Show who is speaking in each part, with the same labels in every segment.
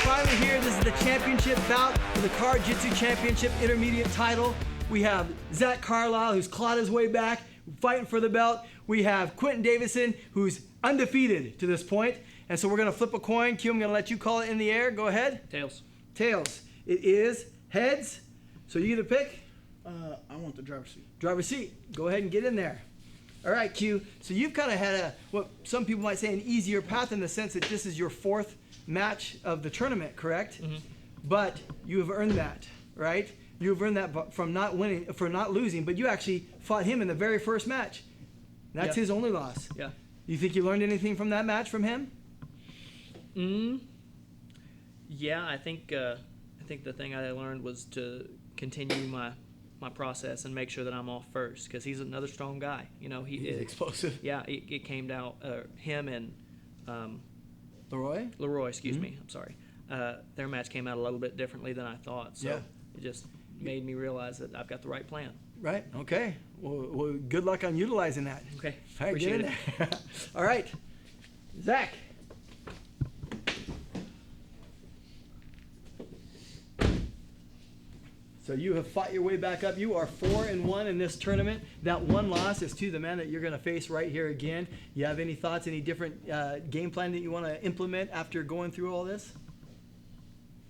Speaker 1: finally here. This is the championship bout for the CarJitsu Championship Intermediate title. We have Zach Carlyle, who's clawed his way back, fighting for the belt. We have Q Davidson, who's undefeated to this point. And so we're going to flip a coin. Q, I'm going to let you call it in the air. Go ahead.
Speaker 2: Tails.
Speaker 1: Tails. It is heads. So you either pick.
Speaker 3: I want the driver's seat.
Speaker 1: Driver's seat. Go ahead and get in there. All right, Q. So you've kind of had what some people might say an easier path in the sense that this is your fourth match of the tournament, correct?
Speaker 2: Mm-hmm.
Speaker 1: But you have earned that, right? You have earned that from not winning, for not losing, but you actually fought him in the very first match. That's his only loss.
Speaker 2: Yeah.
Speaker 1: You think you learned anything from that match from him?
Speaker 2: Yeah, I think the thing I learned was to continue my process and make sure that I'm off first, because he's another strong guy. You know, he's
Speaker 1: explosive.
Speaker 2: Yeah, it came down him and
Speaker 1: Leroy,
Speaker 2: excuse me. I'm sorry. Their match came out a little bit differently than I thought. So it just made me realize that I've got the right plan.
Speaker 1: Right. Okay. Well, good luck on utilizing that.
Speaker 2: Okay.
Speaker 1: All right,
Speaker 2: Appreciate
Speaker 1: get in there. All right, Zach. So you have fought your way back up. You are 4-1 in this tournament. That one loss is to the man that you're going to face right here again. You have any thoughts, any different game plan that you want to implement after going through all this?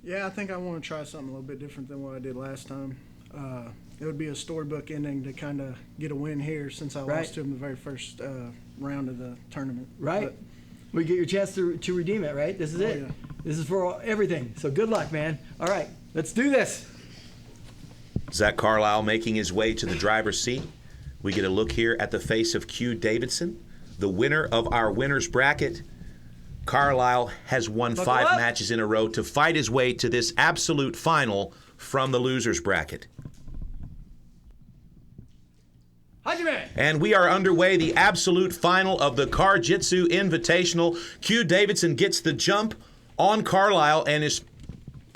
Speaker 3: Yeah, I think I want to try something a little bit different than what I did last time. It would be a storybook ending to kind of get a win here, since I lost to him the very first round of the tournament.
Speaker 1: Right. We get your chance to redeem it, right? This is it.
Speaker 3: Yeah.
Speaker 1: This is for everything. So good luck, man. All right, let's do this.
Speaker 4: Zach Carlyle making his way to the driver's seat. We get a look here at the face of Q Davidson, the winner of our winner's bracket. Carlyle has won 5 matches in a row to fight his way to this absolute final from the loser's bracket. And we are underway, the absolute final of the CarJitsu Invitational. Q Davidson gets the jump on Carlyle and is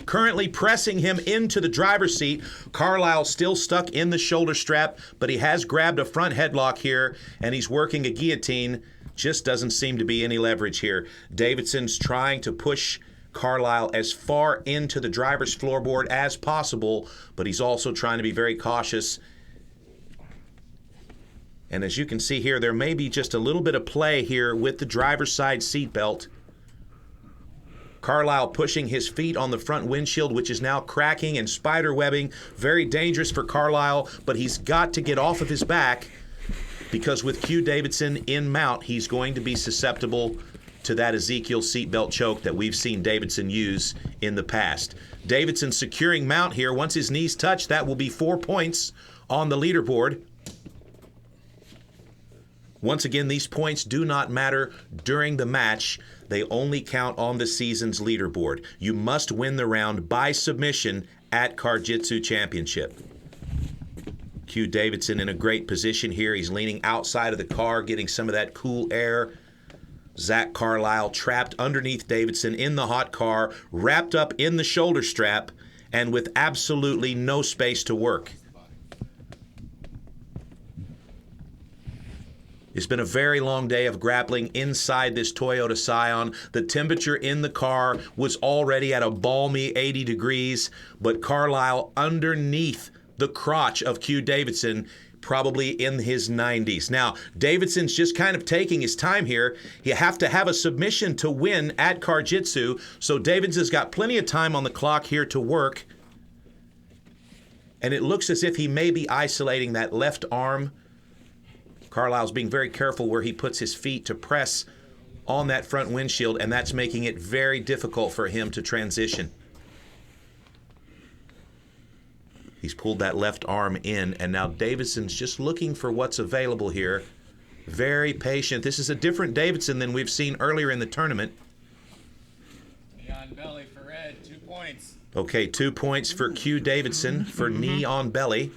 Speaker 4: currently pressing him into the driver's seat. Carlyle still stuck in the shoulder strap, but he has grabbed a front headlock here, and he's working a guillotine. Just doesn't seem to be any leverage here. Davidson's trying to push Carlyle as far into the driver's floorboard as possible, but he's also trying to be very cautious. And as you can see here, there may be just a little bit of play here with the driver's side seatbelt. Carlyle pushing his feet on the front windshield, which is now cracking and spider webbing. Very dangerous for Carlyle, but he's got to get off of his back, because with Q Davidson in mount, he's going to be susceptible to that Ezekiel seatbelt choke that we've seen Davidson use in the past. Davidson securing mount here. Once his knees touch, that will be 4 points on the leaderboard. Once again, these points do not matter during the match. They only count on the season's leaderboard. You must win the round by submission at CarJitsu Championship. Q Davidson in a great position here. He's leaning outside of the car, getting some of that cool air. Zach Carlyle trapped underneath Davidson in the hot car, wrapped up in the shoulder strap, and with absolutely no space to work. It's been a very long day of grappling inside this Toyota Scion. The temperature in the car was already at a balmy 80 degrees, but Carlyle underneath the crotch of Q Davidson, probably in his 90s. Now, Davidson's just kind of taking his time here. You have to have a submission to win at CarJitsu, so Davidson's got plenty of time on the clock here to work. And it looks as if he may be isolating that left arm. Carlyle's being very careful where he puts his feet to press on that front windshield, and that's making it very difficult for him to transition. He's pulled that left arm in, and now Davidson's just looking for what's available here. Very patient. This is a different Davidson than we've seen earlier in the tournament.
Speaker 5: Knee on belly for red, 2 points.
Speaker 4: Okay, 2 points for Q Davidson for knee on belly.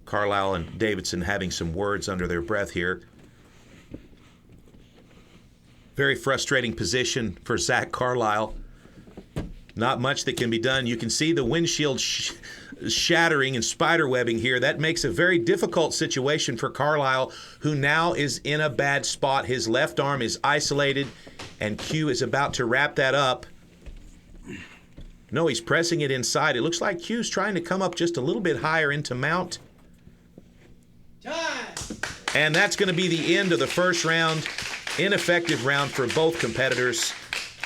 Speaker 4: Carlyle and Davidson having some words under their breath here. Very frustrating position for Zach Carlyle. Not much that can be done. You can see the windshield shattering and spider webbing here. That makes a very difficult situation for Carlyle, who now is in a bad spot. His left arm is isolated, And Q is about to wrap that up. No, he's pressing it inside. It looks like Q's trying to come up just a little bit higher into mount.
Speaker 1: Time.
Speaker 4: And that's going to be the end of the first round. Ineffective round for both competitors.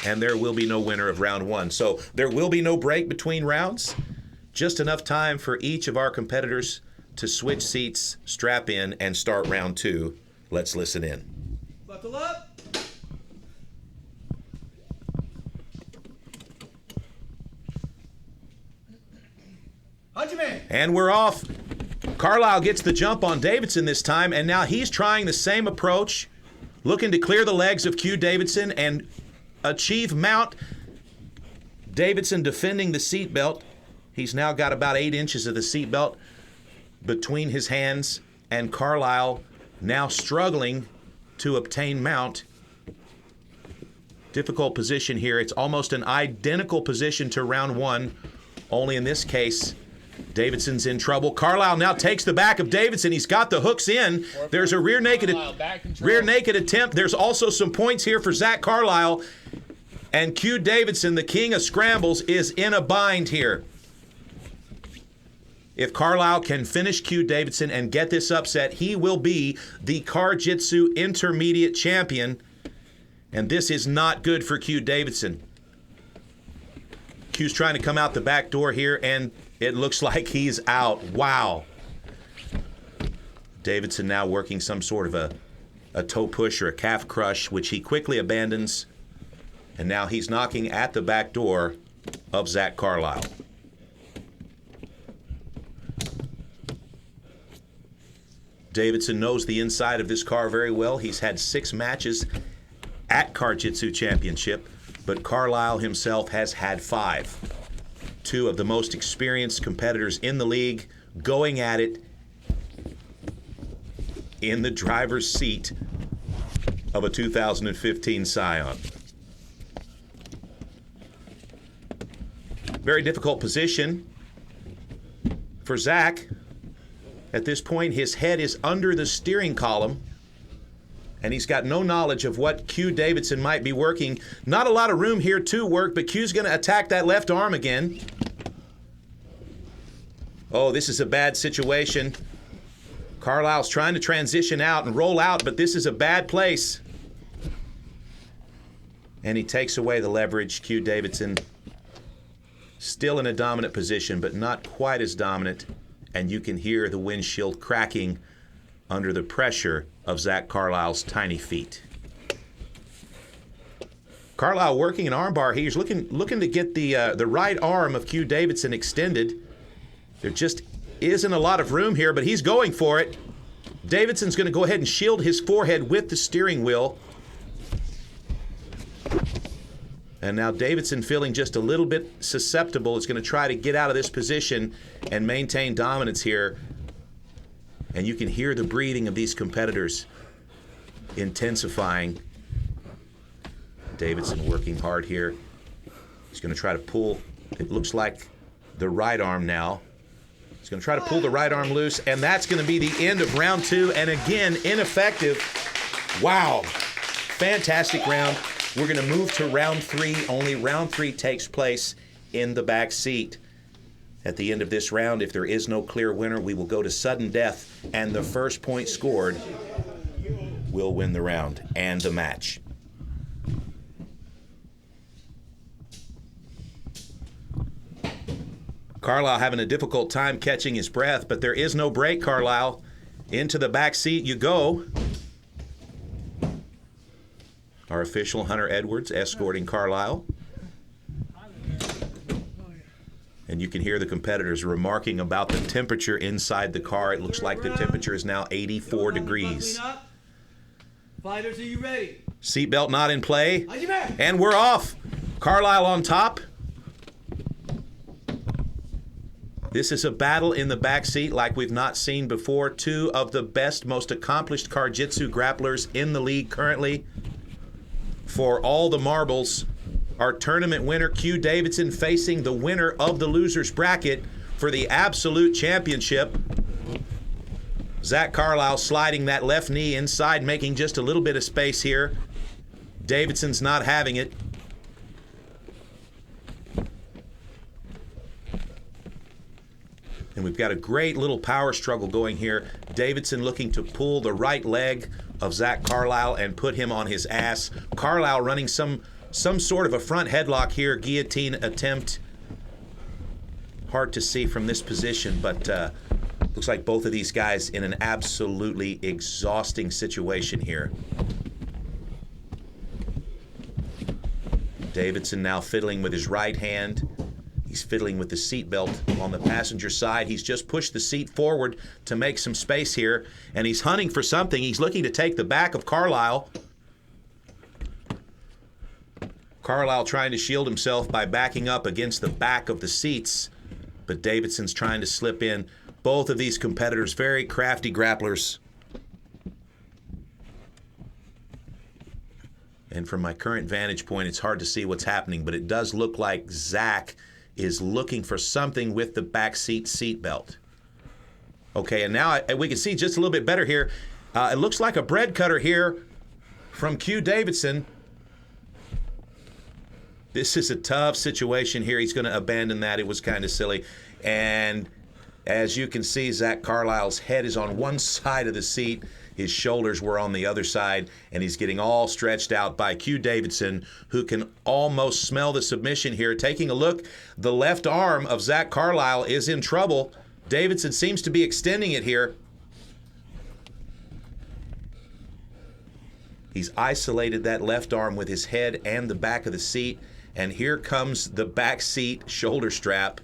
Speaker 4: And there will be no winner of round one. So there will be no break between rounds. Just enough time for each of our competitors to switch seats, strap in, and start round two. Let's listen in.
Speaker 1: Buckle up. Hajime.
Speaker 4: And we're off. Carlyle gets the jump on Davidson this time, and now he's trying the same approach, looking to clear the legs of Q Davidson and achieve mount. Davidson defending the seatbelt. He's now got about 8 inches of the seatbelt between his hands, and Carlyle now struggling to obtain mount. Difficult position here. It's almost an identical position to round one, only in this case, Davidson's in trouble. Carlyle now takes the back of Davidson. He's got the hooks in. There's a rear naked attempt. There's also some points here for Zach Carlyle. And Q Davidson, the king of scrambles, is in a bind here. If Carlyle can finish Q Davidson and get this upset, he will be the CarJitsu Intermediate Champion. And this is not good for Q Davidson. Q's trying to come out the back door here, and it looks like he's out. Wow. Davidson now working some sort of a toe push or a calf crush, which he quickly abandons. And now he's knocking at the back door of Zach Carlyle. Davidson knows the inside of this car very well. He's had 6 matches at CarJitsu Championship, but Carlyle himself has had 5. 2 of the most experienced competitors in the league going at it in the driver's seat of a 2015 Scion. Very difficult position for Zach. At this point, his head is under the steering column, and he's got no knowledge of what Q Davidson might be working. Not a lot of room here to work, but Q's going to attack that left arm again. Oh, this is a bad situation. Carlyle's trying to transition out and roll out, but this is a bad place. And he takes away the leverage. Q Davidson still in a dominant position, but not quite as dominant. And you can hear the windshield cracking under the pressure of Zach Carlyle's tiny feet. Carlyle working an armbar. He's looking to get the right arm of Q Davidson extended. There just isn't a lot of room here, but he's going for it. Davidson's going to go ahead and shield his forehead with the steering wheel. And now Davidson, feeling just a little bit susceptible, is going to try to get out of this position and maintain dominance here. And you can hear the breathing of these competitors intensifying. Davidson working hard here. He's going to try to pull, it looks like, the right arm now. He's going to try to pull the right arm loose, and that's going to be the end of round 2. And again, ineffective. Wow. Fantastic round. We're going to move to round 3. Only round 3 takes place in the back seat. At the end of this round, if there is no clear winner, we will go to sudden death, and the first point scored will win the round and the match. Carlyle having a difficult time catching his breath, but there is no break, Carlyle. Into the back seat you go. Our official, Hunter Edwards, escorting Carlyle. And you can hear the competitors remarking about the temperature inside the car. It looks like the temperature is now 84 degrees.
Speaker 1: Fighters, are you ready?
Speaker 4: Seatbelt not in play. And we're off. Carlyle on top. This is a battle in the back seat like we've not seen before. 2 of the best, most accomplished CarJitsu grapplers in the league currently. For all the marbles, our tournament winner, Q Davidson, facing the winner of the loser's bracket for the absolute championship. Zach Carlyle sliding that left knee inside, making just a little bit of space here. Davidson's not having it. And we've got a great little power struggle going here. Davidson looking to pull the right leg of Zach Carlyle and put him on his ass. Carlyle running some sort of a front headlock here, guillotine attempt. Hard to see from this position, but looks like both of these guys in an absolutely exhausting situation here. Davidson now fiddling with his right hand. He's fiddling with the seatbelt on the passenger side. He's just pushed the seat forward to make some space here, and he's hunting for something. He's looking to take the back of Carlyle. Carlyle trying to shield himself by backing up against the back of the seats, but Davidson's trying to slip in. Both of these competitors, very crafty grapplers. And from my current vantage point, it's hard to see what's happening, but it does look like Zach is looking for something with the back seat belt. Okay, and now we can see just a little bit better here. It looks like a bread cutter here from Q Davidson. This is a tough situation here. He's going to abandon that. It was kind of silly. And as you can see, Zach Carlyle's head is on one side of the seat. His shoulders were on the other side, and he's getting all stretched out by Q Davidson, who can almost smell the submission here. Taking a look, the left arm of Zach Carlyle is in trouble. Davidson seems to be extending it here. He's isolated that left arm with his head and the back of the seat, and here comes the back seat shoulder strap.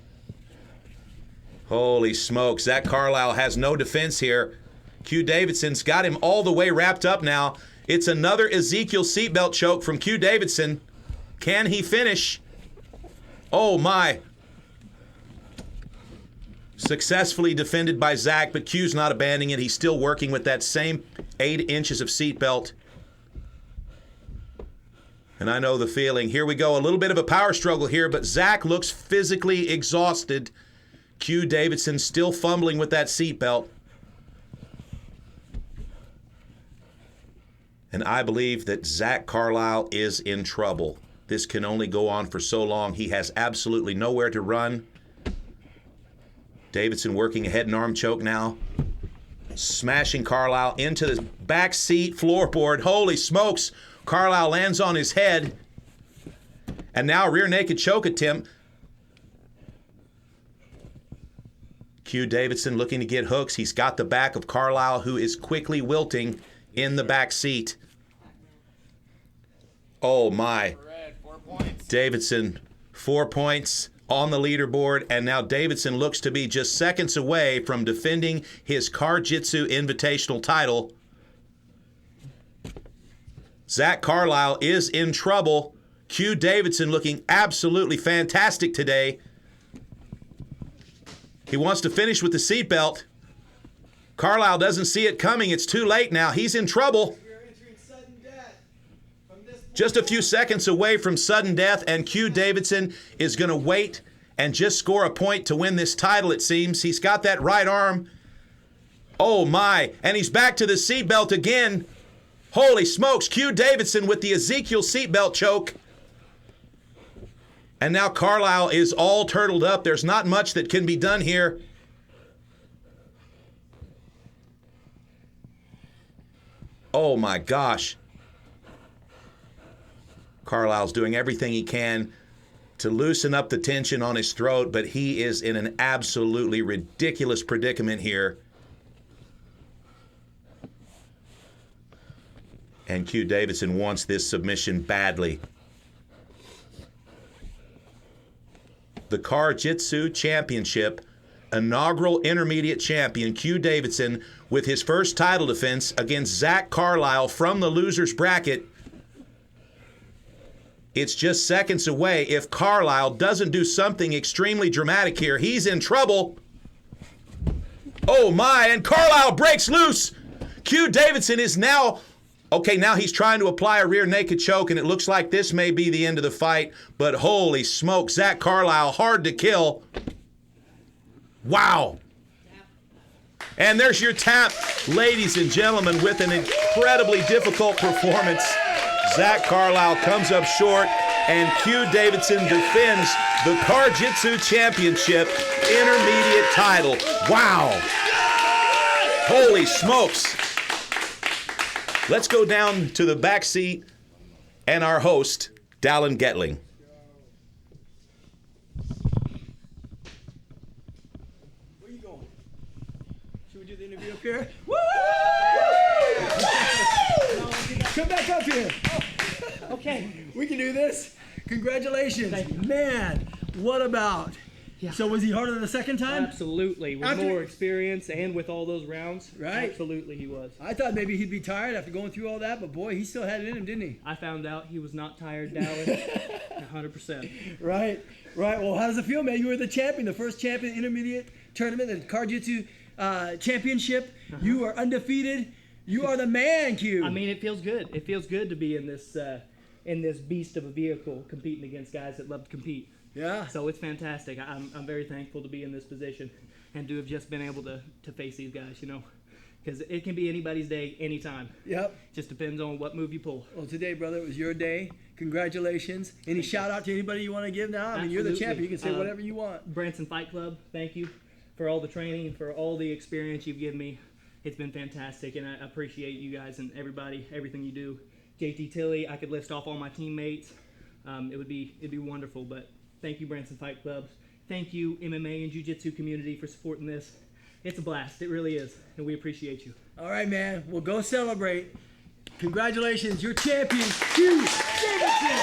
Speaker 4: Holy smokes, Zach Carlyle has no defense here. Q Davidson's got him all the way wrapped up now. It's another Ezekiel seatbelt choke from Q Davidson. Can he finish? Oh my. Successfully defended by Zach, but Q's not abandoning it. He's still working with that same 8 inches of seatbelt. And I know the feeling. Here we go, a little bit of a power struggle here, but Zach looks physically exhausted. Q Davidson still fumbling with that seatbelt. And I believe that Zach Carlyle is in trouble. This can only go on for so long. He has absolutely nowhere to run. Davidson working a head and arm choke now. Smashing Carlyle into the back seat floorboard. Holy smokes. Carlyle lands on his head. And now rear naked choke attempt. Q Davidson looking to get hooks. He's got the back of Carlyle, who is quickly wilting in the back seat. Oh my. Davidson, 4 points on the leaderboard, and now Davidson looks to be just seconds away from defending his CarJitsu Invitational title. Zach Carlyle is in trouble. Q Davidson looking absolutely fantastic today. He wants to finish with the seatbelt. Carlyle doesn't see it coming. It's too late now. He's in trouble. Just a few seconds away from sudden death, and Q Davidson is going to wait and just score a point to win this title, it seems. He's got that right arm. Oh, my. And he's back to the seatbelt again. Holy smokes. Q Davidson with the Ezekiel seatbelt choke. And now Carlyle is all turtled up. There's not much that can be done here. Oh, my gosh. Carlyle's doing everything he can to loosen up the tension on his throat, but he is in an absolutely ridiculous predicament here. And Q Davidson wants this submission badly. The CarJitsu Championship inaugural intermediate champion Q Davidson with his first title defense against Zach Carlyle from the loser's bracket. It's just seconds away. If Carlyle doesn't do something extremely dramatic here, he's in trouble. Oh my, and Carlyle breaks loose. Q Davidson is now he's trying to apply a rear naked choke, and it looks like this may be the end of the fight, but holy smoke, Zach Carlyle, hard to kill. Wow. And there's your tap, ladies and gentlemen, with an incredibly difficult performance. Zach Carlyle comes up short, and Q Davidson defends the CarJitsu Championship intermediate title. Wow. Holy smokes. Let's go down to the back seat and our host, Dallin Getling.
Speaker 1: Where are you going? Should we do the interview up here? Woo! Come back up here. Okay, we can do this. Congratulations.
Speaker 2: Thank you.
Speaker 1: Man, what about?
Speaker 2: Yeah.
Speaker 1: So was he harder the second time?
Speaker 2: Absolutely. With
Speaker 1: After-
Speaker 2: more experience and with all those rounds,
Speaker 1: Right.
Speaker 2: absolutely he was.
Speaker 1: I thought maybe he'd be tired after going through all that, but boy, he still had it in him, didn't he?
Speaker 2: I found out he was not tired, Dallas. 100%.
Speaker 1: Right, right. Well, how does it feel, man? You were the champion, the first champion intermediate tournament, the CarJitsu Championship. You are undefeated. You are the man, Q.
Speaker 2: I mean, it feels good. It feels good to be in this beast of a vehicle competing against guys that love to compete.
Speaker 1: Yeah.
Speaker 2: So it's fantastic. I'm very thankful to be in this position and to have just been able to face these guys, you know, because it can be anybody's day, anytime.
Speaker 1: Yep.
Speaker 2: Just depends on what move you pull.
Speaker 1: Well, today, brother, it was your day. Congratulations. Any shout out to anybody you want to give now? I mean, you're the
Speaker 2: Absolutely.
Speaker 1: champion. You can say whatever you want.
Speaker 2: Branson Fight Club, thank you for all the training and for all the experience you've given me. It's been fantastic, and I appreciate you guys and everybody, everything you do. JT Tilley, I could list off all my teammates. It'd be wonderful, but thank you, Branson Fight Club. Thank you, MMA and Jiu-Jitsu community, for supporting this. It's a blast. It really is, and we appreciate you.
Speaker 1: All right, man. We'll go celebrate. Congratulations. You're champion, Q Davidson.